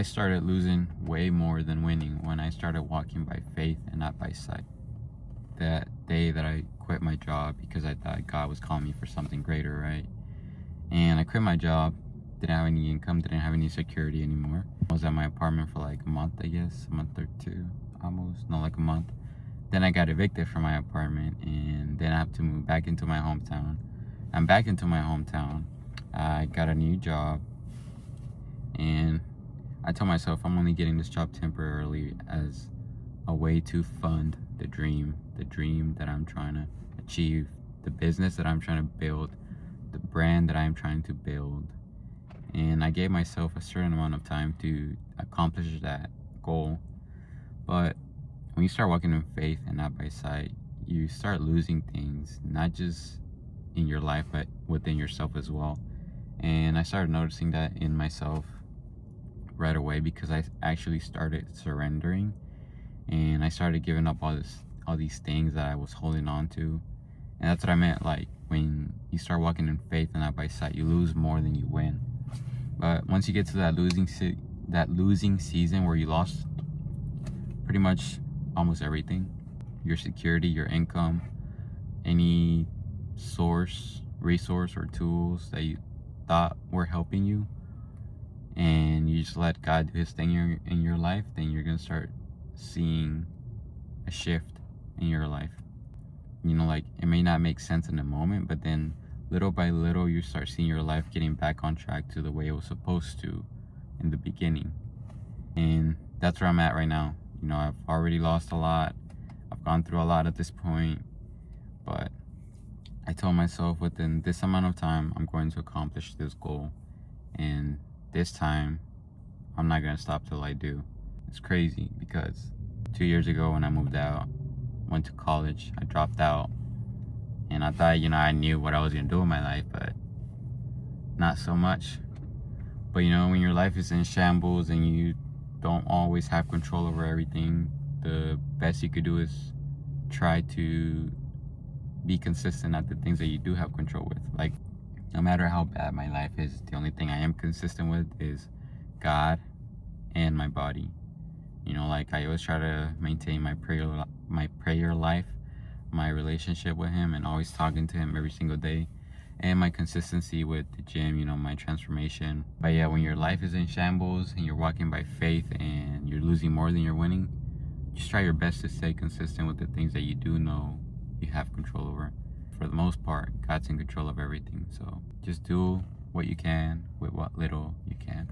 I started losing way more than winning when I started walking by faith and not by sight. That day that I quit my job because I thought God was calling me for something greater, right? And I quit my job, didn't have any income, didn't have any security anymore. I was at my apartment for like a month, I guess, a month or two, almost, no, like a month. Then I got evicted from my apartment, and then I have to move back into my hometown. I'm back into my hometown. I got a new job, and I told myself I'm only getting this job temporarily as a way to fund the dream that I'm trying to achieve, the business that I'm trying to build, the brand that I'm trying to build. And I gave myself a certain amount of time to accomplish that goal. But when you start walking in faith and not by sight, you start losing things, not just in your life, but within yourself as well. And I started noticing that in myself right away, because I actually started surrendering, and I started giving up all these things that I was holding on to. And that's what I meant, like when you start walking in faith and not by sight, you lose more than you win. But once you get to that losing season where you lost pretty much almost everything, your security, your income, any resource or tools that you thought were helping you, and you just let God do his thing in your life, then you're gonna start seeing a shift in your life. You know, like, it may not make sense in the moment, but then little by little you start seeing your life getting back on track to the way it was supposed to in the beginning. And that's where I'm at right now. You know, I've already lost a lot, I've gone through a lot at this point, but I told myself within this amount of time I'm going to accomplish this goal, and this time I'm not going to stop till I do. It's crazy because 2 years ago when I moved out, went to college, I dropped out, and I thought, you know, I knew what I was going to do in my life, but not so much. But you know, when your life is in shambles and you don't always have control over everything, the best you could do is try to be consistent at the things that you do have control with. Like, no matter how bad my life is, the only thing I am consistent with is God and my body. You know, like, I always try to maintain my prayer life, my relationship with him, and always talking to him every single day, and my consistency with the gym, you know, my transformation. But yeah, when your life is in shambles and you're walking by faith and you're losing more than you're winning, just try your best to stay consistent with the things that you do know you have control over. For the most part, God's in control of everything, so just do what you can with what little you can.